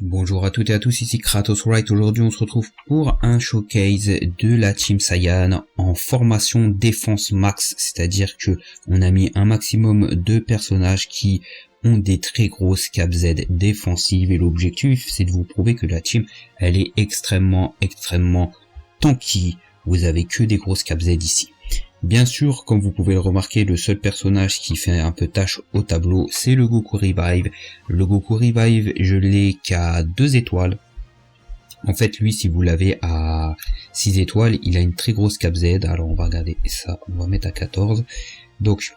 Bonjour à toutes et à tous, ici Kratos Wright. Aujourd'hui on se retrouve pour un showcase de la Team Saiyan en formation défense max, c'est-à-dire que on a mis un maximum de personnages qui ont des très grosses cap Z défensives et l'objectif c'est de vous prouver que la team elle est extrêmement tanky. Vous avez que des grosses cap Z ici. Bien sûr, comme vous pouvez le remarquer, le seul personnage qui fait un peu tâche au tableau, c'est le Goku Revive. Le Goku Revive, je l'ai qu'à 2 étoiles. En fait, lui, si vous l'avez à 6 étoiles, il a une très grosse cap Z. Alors, on va regarder ça, on va mettre à 14. Donc,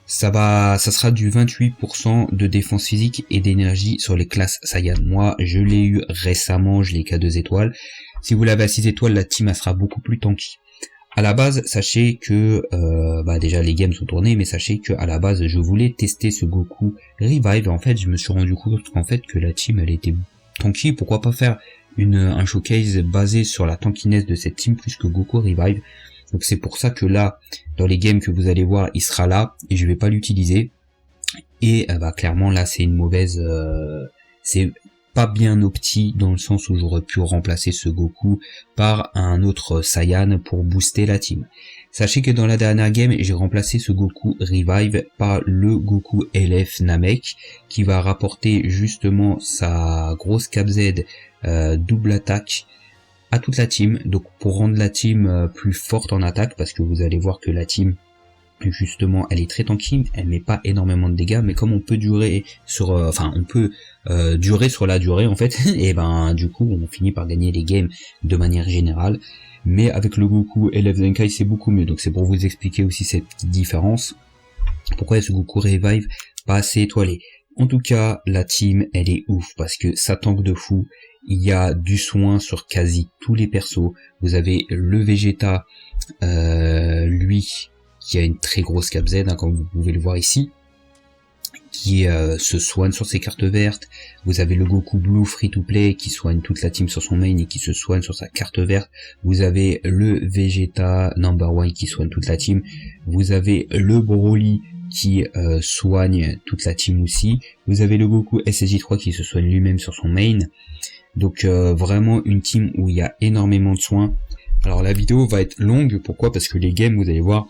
ça sera du 28% de défense physique et d'énergie sur les classes Saiyan. Moi, je l'ai eu récemment, je l'ai qu'à 2 étoiles. Si vous l'avez à 6 étoiles, la team, elle sera beaucoup plus tanky. À la base, sachez que déjà les games sont tournés, mais sachez que à la base je voulais tester ce Goku Revive. Et en fait, je me suis rendu compte qu'en fait que la team elle était tanky. Pourquoi pas faire un showcase basé sur la tankiness de cette team plus que Goku Revive. Donc c'est pour ça que là, dans les games que vous allez voir, il sera là et je vais pas l'utiliser. Et clairement là, c'est une mauvaise, c'est pas bien opti dans le sens où j'aurais pu remplacer ce Goku par un autre Saiyan pour booster la team. Sachez que dans la dernière game, j'ai remplacé ce Goku Revive par le Goku LF Namek qui va rapporter justement sa grosse cap Z double attaque à toute la team. Donc pour rendre la team plus forte en attaque, parce que vous allez voir que la team justement elle est très tanky, elle met pas énormément de dégâts, mais comme on peut durer sur durer sur la durée en fait, et du coup on finit par gagner les games de manière générale. Mais avec le Goku LF Zenkai c'est beaucoup mieux, donc c'est pour vous expliquer aussi cette petite différence, pourquoi ce Goku Revive pas assez étoilé. En tout cas la team elle est ouf parce que ça tank de fou, il y a du soin sur quasi tous les persos. Vous avez le Vegeta, lui qui a une très grosse cap Z, comme vous pouvez le voir ici, qui se soigne sur ses cartes vertes. Vous avez le Goku Blue Free to Play qui soigne toute la team sur son main et qui se soigne sur sa carte verte. Vous avez le Vegeta Number One qui soigne toute la team. Vous avez le Broly qui soigne toute la team aussi. Vous avez le Goku SSJ3 qui se soigne lui-même sur son main. Donc vraiment une team où il y a énormément de soins. Alors la vidéo va être longue, pourquoi? Parce que les games, vous allez voir,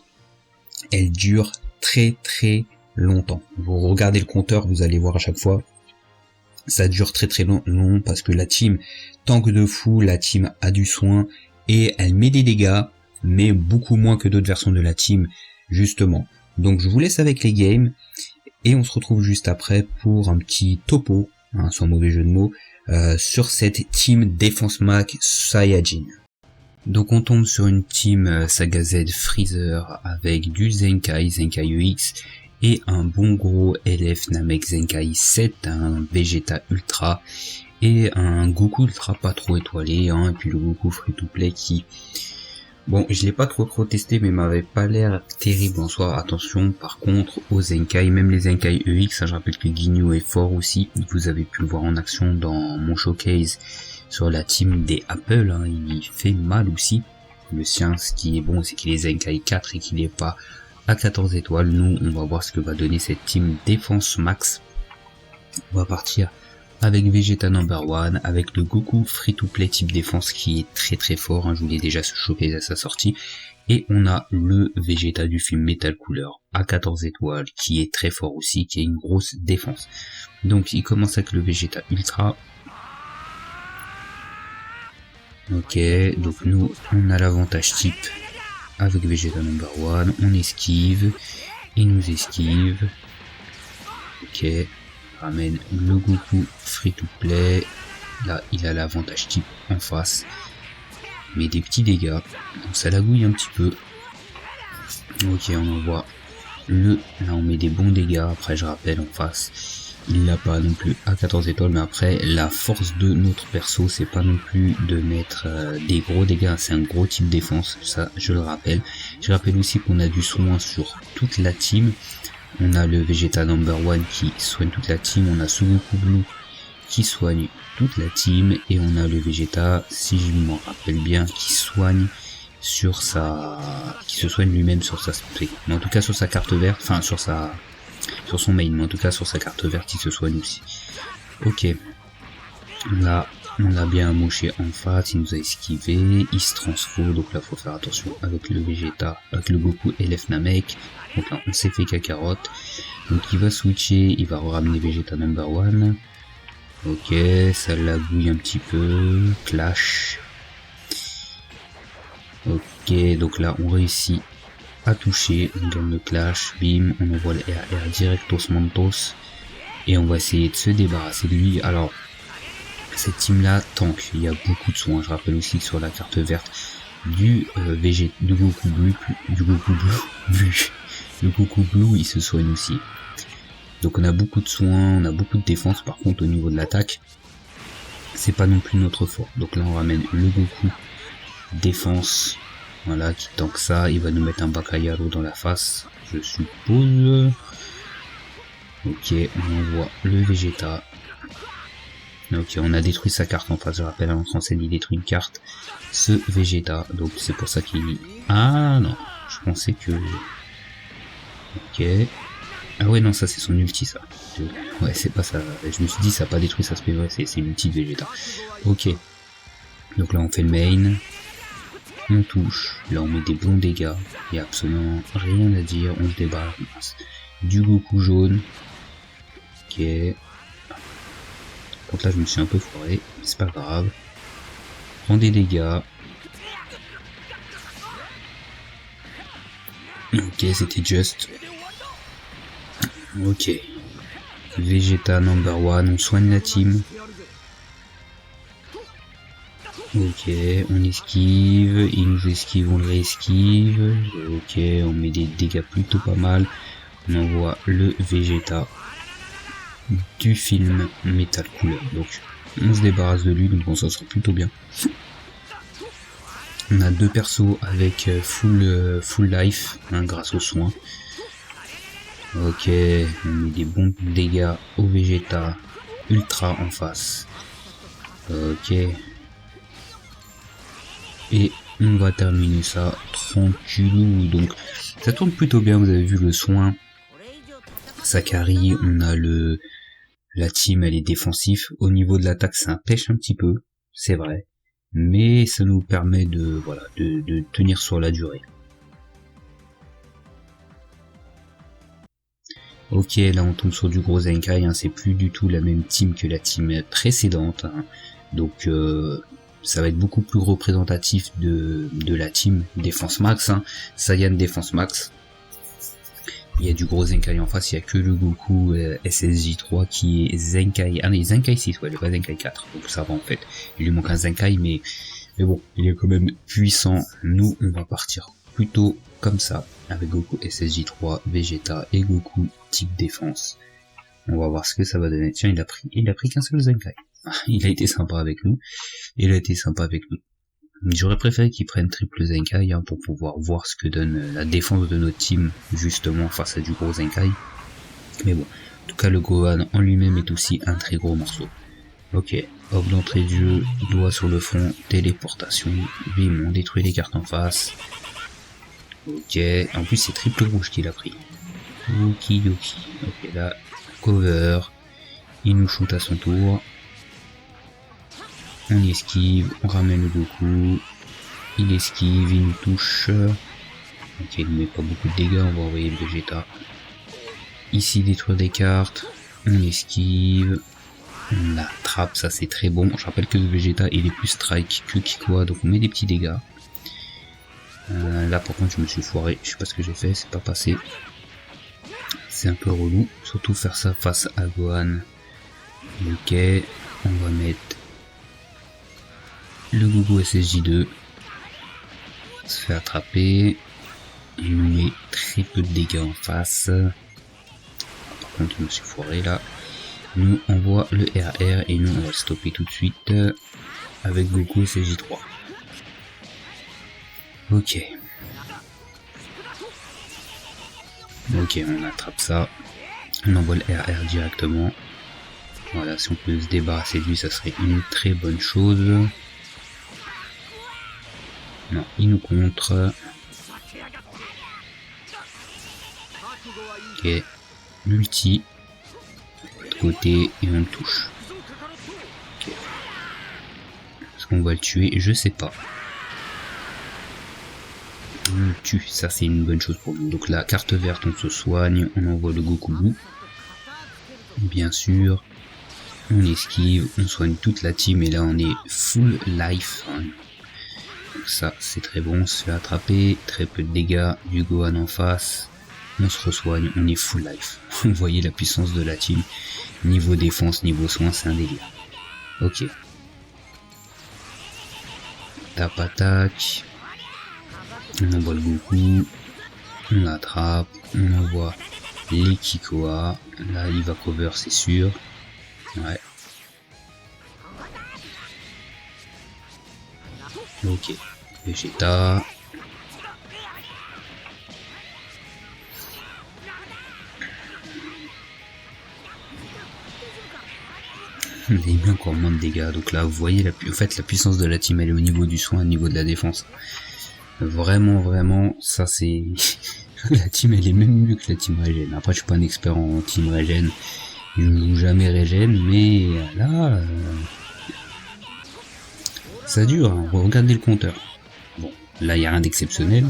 elles durent très longtemps. Vous regardez le compteur, vous allez voir à chaque fois, ça dure très long parce que la team tank de fou, la team a du soin et elle met des dégâts, mais beaucoup moins que d'autres versions de la team justement. Donc je vous laisse avec les games et on se retrouve juste après pour un petit topo, sans mauvais jeu de mots, sur cette team défense max Saiyajin. Donc on tombe sur une team Saga Z Freezer avec du Zenkai EX et un bon gros LF Namek Zenkai 7, un Vegeta Ultra et un Goku Ultra pas trop étoilé, et puis le Goku Free to Play qui, bon, je l'ai pas trop testé mais m'avait pas l'air terrible en soi. Attention par contre aux Zenkai, même les Zenkai EX, je rappelle que Ginyu est fort aussi, vous avez pu le voir en action dans mon showcase sur la team des Apple, il fait mal aussi. Le sien, ce qui est bon, c'est qu'il est Zenkai 4 et qu'il est pas à 14 étoiles. Nous, on va voir ce que va donner cette team défense max. On va partir avec Vegeta Number One, avec le Goku Free to Play type défense qui est très fort, je vous l'ai déjà choqué à sa sortie. Et on a le Vegeta du film Metal Cooler à 14 étoiles qui est très fort aussi, qui a une grosse défense. Donc il commence avec le Vegeta Ultra. Ok, donc nous on a l'avantage type avec Vegeta Number One, on esquive, il nous esquive. Ok, ramène le Goku Free to Play, là il a l'avantage type en face, mais des petits dégâts, donc ça lagouille un petit peu. Ok, on envoie là on met des bons dégâts, après je rappelle en face. Il l'a pas non plus à 14 étoiles, mais après la force de notre perso c'est pas non plus de mettre des gros dégâts, c'est un gros type défense, ça je le rappelle. Je rappelle aussi qu'on a du soin sur toute la team, on a le Vegeta Number One qui soigne toute la team, on a ce Goku Blue qui soigne toute la team, et on a le Vegeta, si je m'en rappelle bien, qui soigne sur qui se soigne lui-même sur sa spray, mais en tout cas sur sa carte verte, enfin sur son main, mais en tout cas sur sa carte verte il se soigne aussi. Ok, Là, on l'a bien amoché en face, il nous a esquivé, il se transforme, donc là faut faire attention avec le Vegeta, avec le Goku et l'F Namek. Donc là on s'est fait Kakarot. Donc il va switcher, il va ramener Vegeta number 1. Ok, ça l'agouille un petit peu, clash. Ok, donc là on réussit à toucher, on gagne le clash, bim, on envoie le RR directos Mantos. Et on va essayer de se débarrasser de lui. Alors, cette team là tank, il y a beaucoup de soins. Je rappelle aussi que sur la carte verte du Goku Blue, le Goku Blue il se soigne aussi. Donc on a beaucoup de soins, on a beaucoup de défense. Par contre au niveau de l'attaque, c'est pas non plus notre fort. Donc là on ramène le Goku défense, voilà, qui tank ça. Il va nous mettre un Bakayaro dans la face, je suppose. Ok, on envoie le Vegeta. Ok, on a détruit sa carte en face, je rappelle, en français il détruit une carte, ce Vegeta, donc c'est pour ça qu'il... Ah non, je pensais que... Ok... Ah ouais non, ça c'est son ulti ça. Ouais, c'est pas ça, je me suis dit ça n'a pas détruit ça, c'est vrai, c'est l'ulti de Vegeta. Ok, donc là on fait le main, on touche, là on met des bons dégâts, il n'y a absolument rien à dire, on se débarrasse du Goku jaune. Ok... Donc là je me suis un peu foiré, mais c'est pas grave. Prends des dégâts. Ok, c'était juste. Ok. Vegeta number 1, on soigne la team. Ok, on esquive, il nous esquive, on le réesquive. Ok, on met des dégâts plutôt pas mal. On envoie le Vegeta du film Metal Couleur. Donc on se débarrasse de lui, donc on s'en sort plutôt bien. On a deux persos avec full life, hein, grâce aux soins. Ok, on met des bons dégâts au Vegeta ultra en face. Ok. Et on va terminer ça tranquillou. Donc ça tourne plutôt bien, vous avez vu le soin. Ça carry, on a la team, elle est défensive. Au niveau de l'attaque, ça pêche un petit peu, c'est vrai. Mais ça nous permet de tenir sur la durée. Ok, là on tombe sur du gros Zenkai, hein, c'est plus du tout la même team que la team précédente. Hein. Donc ça va être beaucoup plus représentatif de la team Défense Max. Hein. Saiyan Défense Max. Il y a du gros Zenkai en face, il n'y a que le Goku SSJ3 qui est Zenkai. Ah non, Zenkai 6, ouais, il n'est pas Zenkai 4. Donc ça va en fait. Il lui manque un Zenkai, mais bon, il est quand même puissant. Nous, on va partir plutôt comme ça, avec Goku SSJ3, Vegeta et Goku type défense. On va voir ce que ça va donner. Tiens, il a pris qu'un seul Zenkai. Il a été sympa avec nous. Il a été sympa avec nous. J'aurais préféré qu'il prenne triple Zenkai hein, pour pouvoir voir ce que donne la défense de notre team justement face à du gros Zenkai. Mais bon, en tout cas le Gohan en lui-même est aussi un très gros morceau. Ok, hop d'entrée de jeu, doigt sur le front, téléportation, bim, on détruit les cartes en face. Ok, en plus c'est triple rouge qu'il a pris. Okidoki. Ok, là, cover, il nous shoot à son tour. On esquive, on ramène le Goku, il esquive, il nous touche. Ok, il ne met pas beaucoup de dégâts, on va envoyer le Vegeta. Ici, détruire des cartes, on esquive, on l'attrape, ça c'est très bon. Je rappelle que le Vegeta il est plus strike que Kikoa, donc on met des petits dégâts. Là par contre je me suis foiré, je sais pas ce que j'ai fait, c'est pas passé. C'est un peu relou, surtout faire ça face à Gohan. Ok, on va mettre le Goku SSJ2, se fait attraper, il nous met très peu de dégâts en face. Par contre je me suis foiré là. Nous envoie le RR et nous on va le stopper tout de suite avec Goku SSJ3. Ok. Ok, on attrape ça. On envoie le RR directement. Voilà, si on peut se débarrasser de lui, ça serait une très bonne chose. Non, il nous contre. Ok, multi. De côté et on le touche. Ok, qu'on va le tuer? Je sais pas. On le tue, ça c'est une bonne chose pour nous. Donc la carte verte, on se soigne, on envoie le Goku Blue. Bien sûr. On esquive, on soigne toute la team et là on est full life. Donc ça c'est très bon, on se fait attraper, très peu de dégâts, du Gohan en face. On se resoigne, on est full life. Vous voyez la puissance de la team. Niveau défense, niveau soin, c'est un délire. Ok. Tap attaque. On envoie le Goku. On l'attrape. On envoie les Kikoa. Là, il va cover, c'est sûr. Ouais. Ok. Vegeta. Il met encore moins de dégâts. Donc là, vous voyez, en fait, la puissance de la team, elle est au niveau du soin, au niveau de la défense. Vraiment, vraiment, ça c'est... La team, elle est même mieux que la team Regen. Après, je suis pas un expert en team Regen. Je ne joue jamais Regen, mais là... Ça dure, hein. Regardez le compteur. Bon, là, il n'y a rien d'exceptionnel.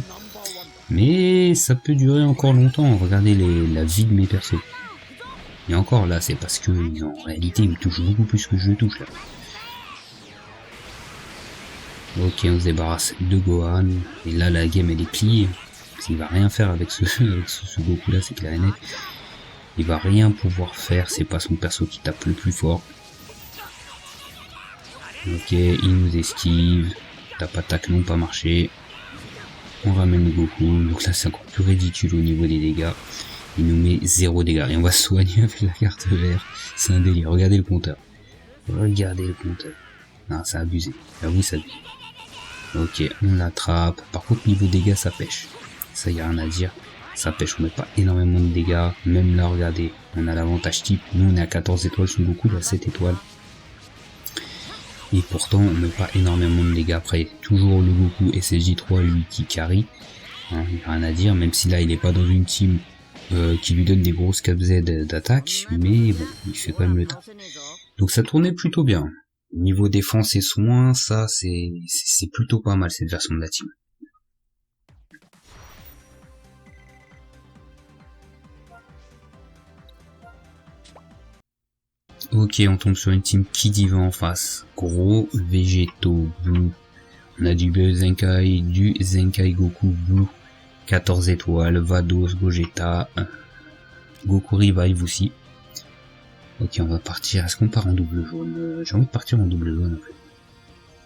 Mais ça peut durer encore longtemps. Regardez la vie de mes persos. Et encore là, c'est parce que en réalité, ils me touchent beaucoup plus que je touche là. Ok, on se débarrasse de Gohan. Et là, la game, elle est pliée. Parce qu'il va rien faire avec ce Goku là, c'est clair et net. Il va rien pouvoir faire, c'est pas son perso qui tape le plus fort. Ok, il nous esquive. Tap attaque non pas marché. On ramène le Goku. Donc là, c'est encore plus ridicule au niveau des dégâts. Il nous met 0 dégâts. Et on va se soigner avec la carte verte. C'est un délire. Regardez le compteur. Regardez le compteur. Non, c'est abusé. J'avoue, ça abuse. Ok, on l'attrape. Par contre, niveau dégâts, ça pêche. Ça, y a rien à dire. Ça pêche, on met pas énormément de dégâts. Même là, regardez, on a l'avantage type. Nous, on est à 14 étoiles. Son Goku, il a 7 étoiles. Et pourtant, on met pas énormément de dégâts. Après, toujours le Goku SSJ3, lui, qui carry. Hein, il n'y a rien à dire. Même si là, il est pas dans une team qui lui donne des grosses cap Z d'attaque. Mais bon, il fait quand même le temps. Donc ça tournait plutôt bien. Niveau défense et soins, ça, c'est plutôt pas mal, cette version de la team. Ok, on tombe sur une team Kidiva en face. Gros végétaux blue. On a du Zenkai, du Zenkai Goku blue. 14 étoiles, Vados, Gogeta, Goku Revive aussi. Ok, on va partir. Est-ce qu'on part en double jaune? J'ai envie de partir en double jaune en fait.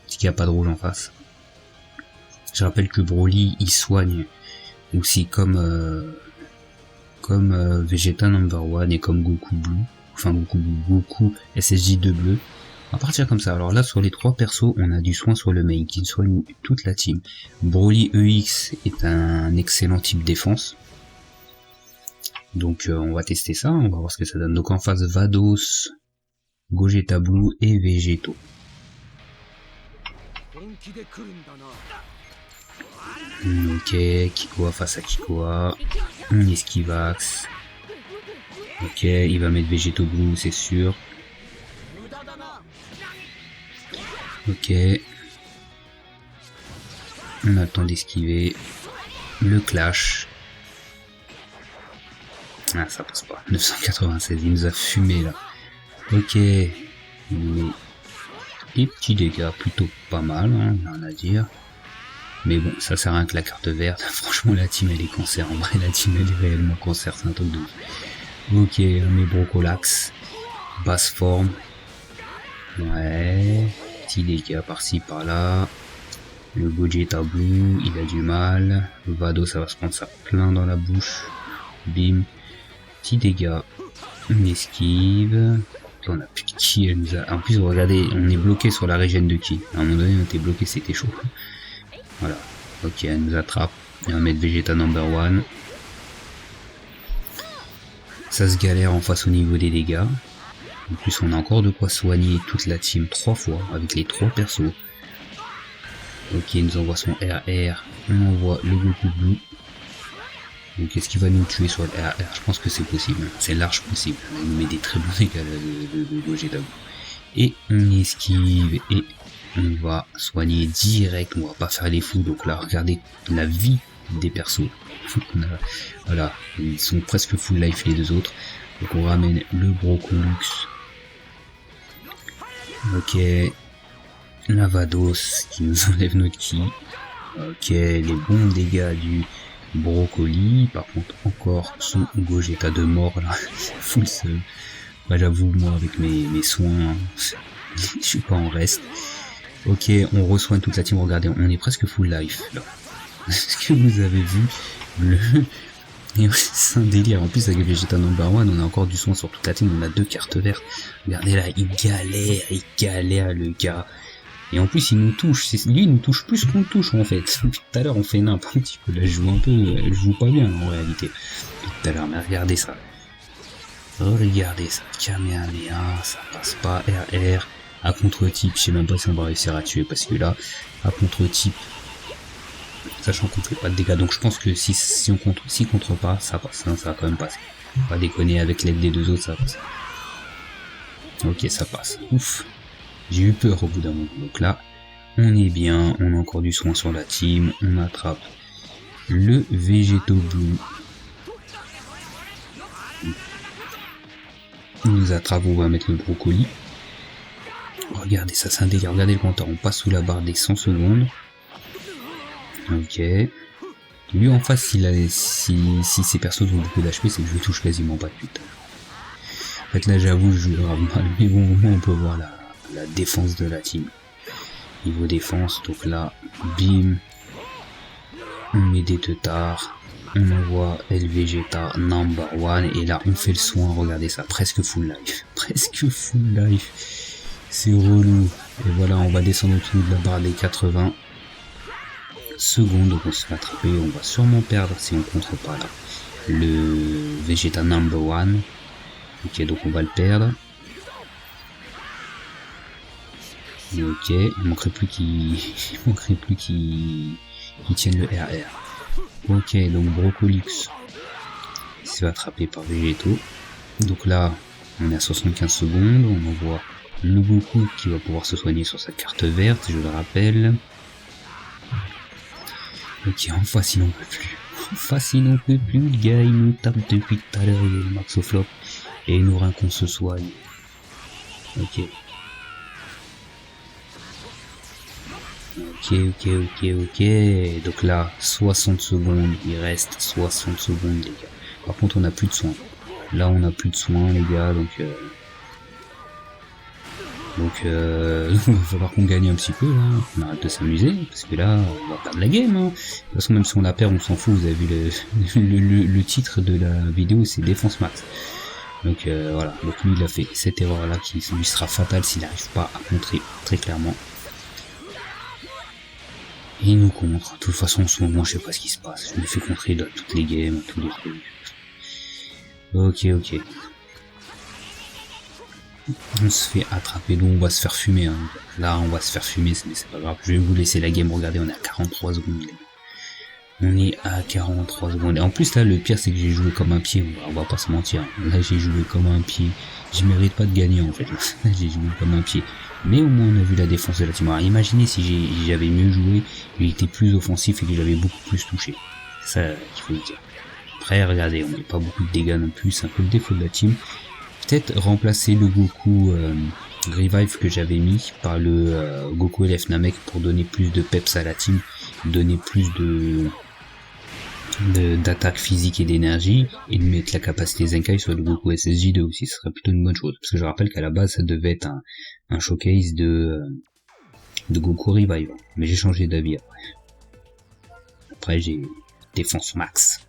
Parce qu'il n'y a pas de rouge en face. Je rappelle que Broly, il soigne aussi comme Vegeta No.1 et comme Goku Blue. Enfin Goku SSJ2 bleu. On va partir comme ça. Alors là, sur les trois persos, on a du soin sur le main qui soigne toute la team. Broly EX est un excellent type défense. Donc on va tester ça, on va voir ce que ça donne. Donc en face, Vados, Gogeta Blue et Végétaux. Ok, Kikoa face à Kikoa. On esquivax. Ok, il va mettre Végétaux Blue, c'est sûr. Ok. On a le temps d'esquiver. Le clash. Ah, ça passe pas. 996, il nous a fumé là. Ok. Mais des petits dégâts plutôt pas mal, hein, rien à dire. Mais bon, ça sert à rien que la carte verte. Franchement, la team elle est cancer. En vrai, la team elle est réellement cancer, c'est un truc de ouf. Ok, on met Brocolax. Basse forme. Ouais. Petits dégâts par-ci par-là. Le Gogeta Blue, il a du mal. Le Vado, ça va se prendre ça plein dans la bouche. Bim. Petit dégâts. On esquive. On a plus de ki, elle nous a... En plus, regardez, on est bloqué sur la régène de ki. À un moment donné, on était bloqué, c'était chaud. Voilà. Ok, elle nous attrape. Et on va mettre Vegeta No.1. Ça se galère en face au niveau des dégâts. En plus, on a encore de quoi soigner toute la team 3 fois avec les 3 persos. Ok, il nous envoie son RR. On envoie le Goku Blue. Donc est-ce qu'il va nous tuer sur le RR? Je pense que c'est possible. C'est large possible. Il nous met des très bons dégâts de Gogeta. Et on esquive. Et on va soigner direct, on va pas faire les fous. Donc là, regardez la vie des persos. Voilà, ils sont presque full life les deux autres. Donc on ramène le Brocolux. Ok, Lavados qui nous enlève notre ki. Ok, les bons dégâts du Brocoli. Par contre, encore son Gogeta de mort là. Full seul. Bah, j'avoue, moi avec mes soins, je suis pas en reste. Ok, on reçoit toute la team. Regardez, on est presque full life là. Est-ce que vous avez vu c'est un délire. En plus avec Vegeta number 1, on a encore du soin sur toute la team. On a 2 cartes vertes. Regardez là, il galère le gars. Et en plus il nous touche. Lui il nous touche plus qu'on le touche en fait. Tout à l'heure on fait n'importe un petit peu. Là je joue un peu. Je joue pas bien en réalité. Tout à l'heure, mais regardez ça. Regardez ça. Kamehameha, ça passe pas. RR. À contre-type, je sais même pas si on va réussir à tuer parce que là, à contre-type, sachant qu'on fait pas de dégâts, donc je pense que si on contre pas, ça passe, hein, ça va quand même passer. Pas déconner, avec l'aide des deux autres, ça passe. Ok, ça passe. Ouf. J'ai eu peur au bout d'un moment. Donc là, on est bien, on a encore du soin sur la team, on attrape le Végéto Blue. On nous attrape, on va mettre le Brocoli. Regardez ça, c'est un délire, regardez le compteur, on passe sous la barre des 100 secondes. Ok. Lui en face, si ses persos ont beaucoup d'HP, c'est que je le touche quasiment pas depuis tout à l'heure. En fait là j'avoue, je joue grave mal, mais bon au moins on peut voir la défense de la team. Niveau défense, donc là, bim, on met des teutards, on envoie El Vegeta number 1, et là on fait le soin, regardez ça, presque full life. Presque full life. C'est relou. Et voilà, on va descendre au-dessus de la barre des 80 secondes. Donc on se fait attraper. On va sûrement perdre si on contre pas là. Le Vegeta number 1. Ok, donc on va le perdre. Ok, il manquerait plus qu'il tienne le RR. Ok, donc Brocolux se fait attraper par Végéto. Donc là, on est à 75 secondes. On envoie le Goku qui va pouvoir se soigner sur sa carte verte, je le rappelle. Ok, en face il n'en peut plus. En face il n'en peut plus, le gars il nous tape depuis tout à l'heure, il est le max au flop. Et il nous rien qu'on se soigne. Ok. Ok. Donc là, 60 secondes, il reste 60 secondes les gars. Par contre on n'a plus de soins. Là on n'a plus de soins les gars, donc il va falloir qu'on gagne un petit peu, là. On arrête de s'amuser, parce que là, on va perdre la game, hein. De toute façon, même si on la perd, on s'en fout, vous avez vu le titre de la vidéo, c'est Défense Max. Donc voilà, donc lui il a fait cette erreur-là qui lui sera fatale s'il n'arrive pas à contrer, très clairement. Et il nous contre. De toute façon, en ce moment, je sais pas ce qui se passe. Je me fais contrer dans toutes les games, tous les trucs. Ok. On se fait attraper, donc on va se faire fumer. Hein. Là, on va se faire fumer, mais c'est pas grave. Je vais vous laisser la game. Regardez, on est à 43 secondes. On est à 43 secondes. Et en plus, là, le pire, c'est que j'ai joué comme un pied. On va pas se mentir. Là, j'ai joué comme un pied. Je mérite pas de gagner, en fait. Là, j'ai joué comme un pied. Mais au moins, on a vu la défense de la team. Alors, imaginez si j'avais mieux joué, il était plus offensif et que j'avais beaucoup plus touché. C'est ça qu'il faut le dire. Après, regardez, on n'a pas beaucoup de dégâts non plus. C'est un peu le défaut de la team. Peut-être remplacer le Goku Revive que j'avais mis par le Goku LF Namek pour donner plus de peps à la team, donner plus d'attaque physique et d'énergie, et de mettre la capacité Zenkai sur le Goku SSJ2 aussi, ce serait plutôt une bonne chose. Parce que je rappelle qu'à la base ça devait être un showcase de Goku Revive, mais j'ai changé d'avis après. Après j'ai défense max.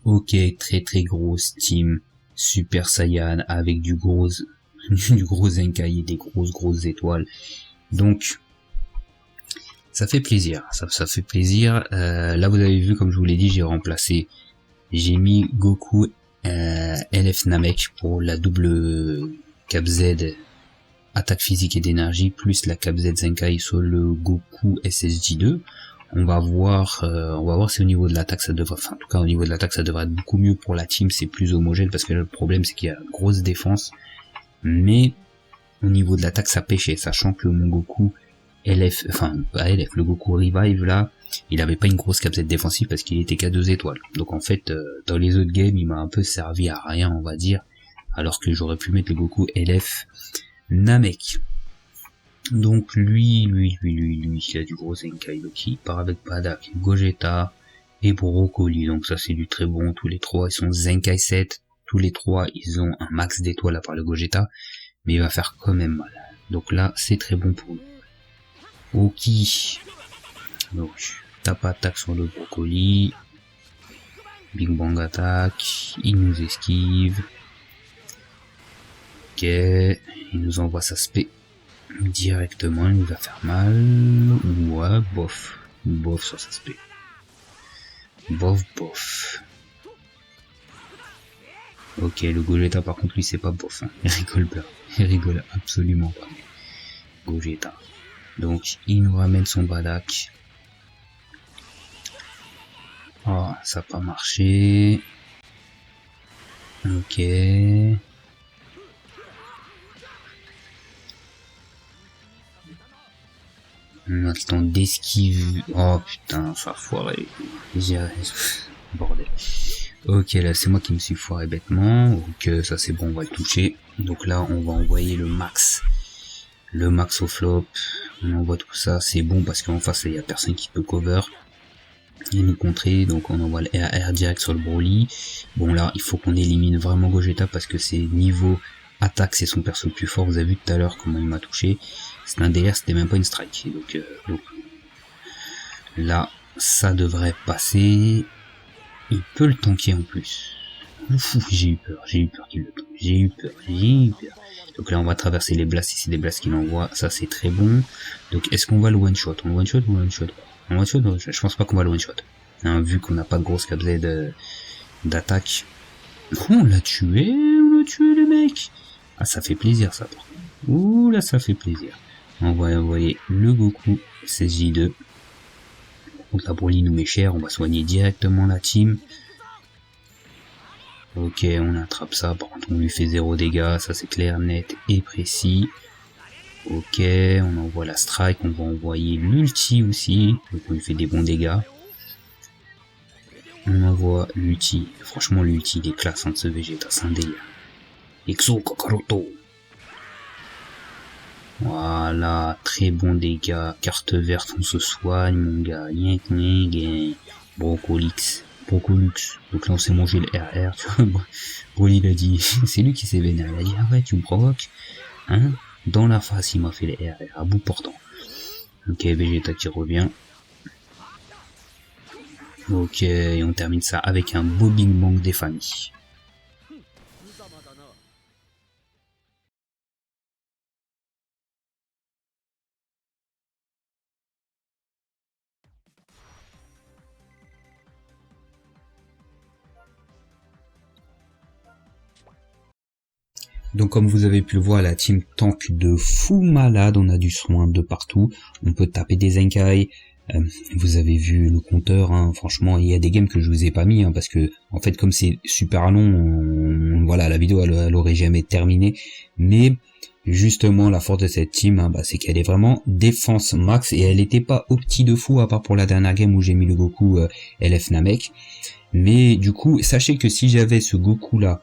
Ok, très grosse team Super Saiyan avec du gros Zenkai et des grosses étoiles. Donc ça fait plaisir, ça fait plaisir. Là vous avez vu, comme je vous l'ai dit, j'ai mis Goku LF Namek pour la double Cap Z attaque physique et d'énergie, plus la Cap Z Zenkai sur le Goku SSJ2. On va voir si au niveau de l'attaque ça devrait, enfin en tout cas au niveau de l'attaque ça devrait être beaucoup mieux pour la team, c'est plus homogène, parce que là, le problème c'est qu'il y a grosse défense, mais au niveau de l'attaque ça pêchait, sachant que mon Goku LF, enfin pas LF, le Goku Revive là, il avait pas une grosse capsule défensive parce qu'il était qu'à 2 étoiles. Donc en fait, dans les autres games, il m'a un peu servi à rien, on va dire, alors que j'aurais pu mettre le Goku LF Namek. Donc lui, il a du gros Zenkai, donc il part avec Bardock, Gogeta et Broccoli, donc ça c'est du très bon, tous les trois ils sont Zenkai 7, tous les trois ils ont un max d'étoiles à part le Gogeta, mais il va faire quand même mal. Donc là c'est très bon pour nous. Ok, donc tape attaque sur le Broccoli, Big Bang attaque, il nous esquive, ok, il nous envoie sa spé directement, il nous va faire mal, ouais, bof sur sa spé, bof. Ok, le Gogeta par contre lui c'est pas bof, hein. Il rigole absolument pas. Gogeta. Donc il nous ramène son Bardock. Oh, ça n'a pas marché. Ok. Un instant d'esquive. Oh putain, ça a foiré. Bordel. Ok, là c'est moi qui me suis foiré bêtement. Ok, ça c'est bon, on va le toucher. Donc là on va envoyer le max. Le max au flop. On envoie tout ça. C'est bon parce qu'en face il n'y a personne qui peut cover et nous contrer. Donc on envoie le RR direct sur le Broly. Bon là il faut qu'on élimine vraiment Gogeta parce que c'est niveau attaque, c'est son perso le plus fort. Vous avez vu tout à l'heure comment il m'a touché. C'est un DR, c'était même pas une strike. Donc là ça devrait passer. Il peut le tanker en plus. Ouf, j'ai eu peur qu'il le tank. J'ai eu peur. Donc là on va traverser les blasts, si c'est des blasts qu'il envoie, ça c'est très bon. Donc est-ce qu'on va le one shot? On one shot ou one shot? On one shot? Je pense pas qu'on va le one shot. Hein, vu qu'on n'a pas de grosse cap Z d'attaque. Oh, on l'a tué le mec. Ah ça fait plaisir ça par contre. Ouh là ça fait plaisir. On va envoyer le Goku SSJ2. Donc la Broly nous met cher, on va soigner directement la team. Ok, on attrape ça, par contre on lui fait 0 dégâts, ça c'est clair, net et précis. Ok, on envoie la strike, on va envoyer l'ulti aussi, donc on lui fait des bons dégâts. On envoie l'ulti, franchement l'ulti des classes de ce Vegeta, c'est un délire. Exo Kakaroto. Voilà, très bon dégâts, carte verte, on se soigne mon gars, Brocolix. Donc là on s'est mangé le RR, tu vois. Broly il a dit, c'est lui qui s'est vénéré, il a dit arrête tu me provoques, hein, dans la face il m'a fait les RR à bout portant. Ok, Vegeta qui revient. Ok, et on termine ça avec un beau Big Bang des familles. Donc comme vous avez pu le voir, la team tank de fou malade, on a du soin de partout, on peut taper des Zenkai, vous avez vu le compteur, hein, franchement il y a des games que je vous ai pas mis, hein, parce que en fait comme c'est super long, voilà la vidéo elle aurait jamais terminé, mais justement la force de cette team, hein, c'est qu'elle est vraiment défense max, et elle était pas opti de fou à part pour la dernière game où j'ai mis le Goku LF Namek, mais du coup sachez que si j'avais ce Goku là,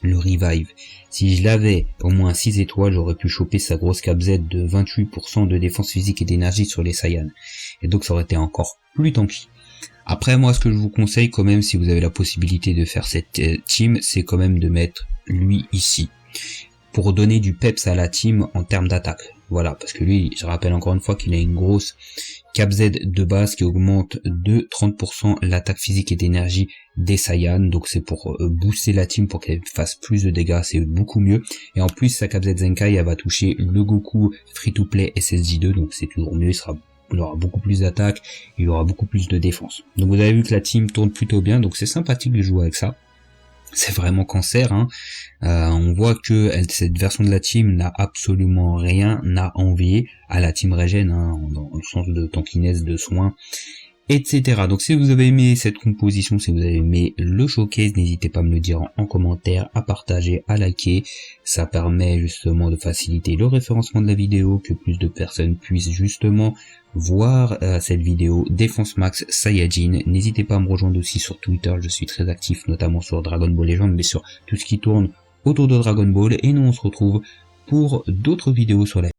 le Revive, si je l'avais au moins 6 étoiles, j'aurais pu choper sa grosse cap Z de 28% de défense physique et d'énergie sur les Saiyans. Et donc ça aurait été encore plus tanky. Après moi ce que je vous conseille quand même, si vous avez la possibilité de faire cette team, c'est quand même de mettre lui ici. Pour donner du peps à la team en termes d'attaque. Voilà, parce que lui, je rappelle encore une fois qu'il a une grosse cap Z de base qui augmente de 30% l'attaque physique et d'énergie des Saiyans, donc c'est pour booster la team pour qu'elle fasse plus de dégâts, c'est beaucoup mieux. Et en plus sa cap Z Zenkai elle va toucher le Goku free to play SSJ2, donc c'est toujours mieux, il aura beaucoup plus d'attaque, il aura beaucoup plus de défense. Donc vous avez vu que la team tourne plutôt bien, donc c'est sympathique de jouer avec ça. C'est vraiment cancer, hein. On voit que cette version de la team n'a absolument rien à envier à la team Regen, hein, dans le sens de tankiness, de soins etc. Donc si vous avez aimé cette composition, si vous avez aimé le showcase, n'hésitez pas à me le dire en commentaire, à partager, à liker. Ça permet justement de faciliter le référencement de la vidéo, que plus de personnes puissent justement voir cette vidéo Défense Max Saiyajin. N'hésitez pas à me rejoindre aussi sur Twitter, je suis très actif notamment sur Dragon Ball Legends, mais sur tout ce qui tourne autour de Dragon Ball. Et nous on se retrouve pour d'autres vidéos sur la